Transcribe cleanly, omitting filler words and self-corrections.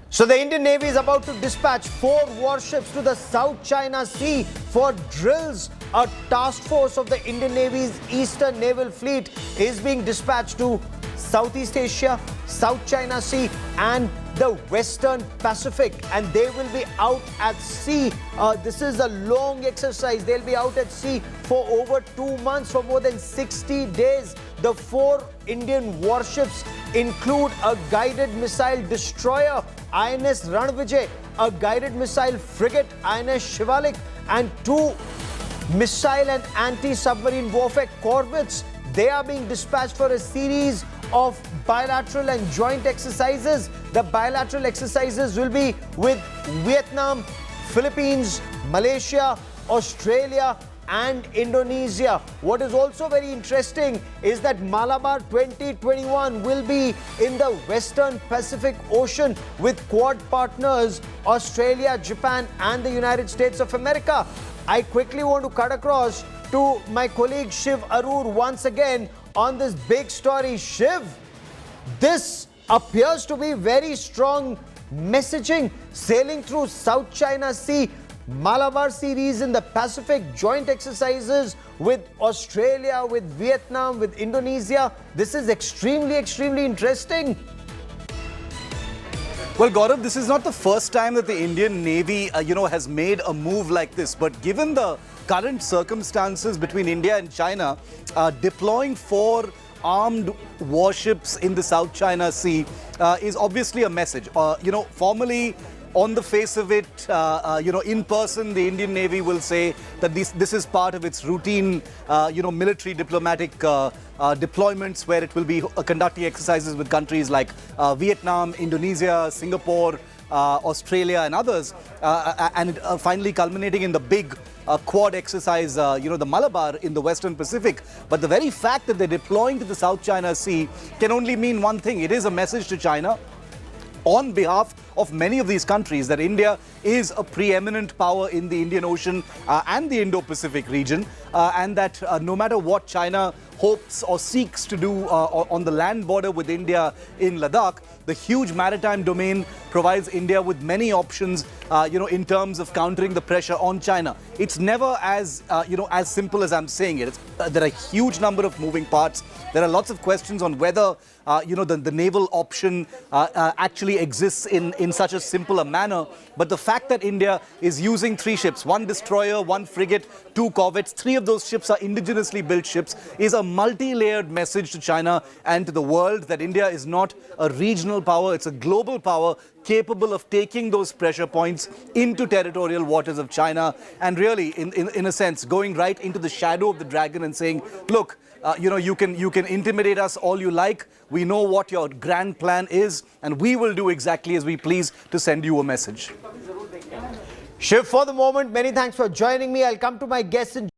So the Indian Navy is about to dispatch 4 warships to the South China Sea for drills. A task force of the Indian Navy's Eastern Naval Fleet is being dispatched to Southeast Asia, South China Sea and the Western Pacific, and they will be out at sea. This is a long exercise. They'll be out at sea for over 2 months, for more than 60 days. The 4 Indian warships include a guided missile destroyer, INS Ranvijay, a guided missile frigate, INS Shivalik, and 2 missile and anti-submarine warfare corvettes. They are being dispatched for a series of bilateral and joint exercises. The bilateral exercises will be with Vietnam, Philippines, Malaysia, Australia and Indonesia. What is also very interesting is that Malabar 2021 will be in the Western Pacific Ocean with Quad partners Australia, Japan and the United States of America. I quickly want to cut across to my colleague Shiv Arur once again on this big story. Shiv, this appears to be very strong messaging sailing through South China Sea, Malabar series in the Pacific, joint exercises with Australia, with Vietnam, with Indonesia. This is extremely interesting. Well, Gaurav, this is not the first time that the Indian Navy, has made a move like this. But given the current circumstances between India and China, deploying 4 armed warships in the South China Sea is obviously a message. Formally, on the face of it, in person, the Indian Navy will say that this is part of its routine, military diplomatic deployments, where it will be conducting exercises with countries like Vietnam, Indonesia, Singapore, Australia and others, and finally culminating in the big Quad exercise, the Malabar in the Western Pacific. But the very fact that they're deploying to the South China Sea can only mean one thing. It is a message to China on behalf of many of these countries that India is a preeminent power in the Indian Ocean and the Indo-Pacific region, and that no matter what China hopes or seeks to do on the land border with India in Ladakh, the huge maritime domain provides India with many options, in terms of countering the pressure on China. It's never as simple as I'm saying it. There are a huge number of moving parts. There are lots of questions on whether, the naval option actually exists in such a simple a manner. But the fact that India is using 3 ships, 1 destroyer, 1 frigate, 2 corvettes, 3 of those ships are indigenously built ships, is a multi-layered message to China and to the world that India is not a regional power, it's a global power capable of taking those pressure points into territorial waters of China and really, in a sense, going right into the shadow of the dragon and saying, look, you can intimidate us all you like. We know what your grand plan is, and we will do exactly as we please to send you a message. Shiv, for the moment, many thanks for joining me. I'll come to my guests in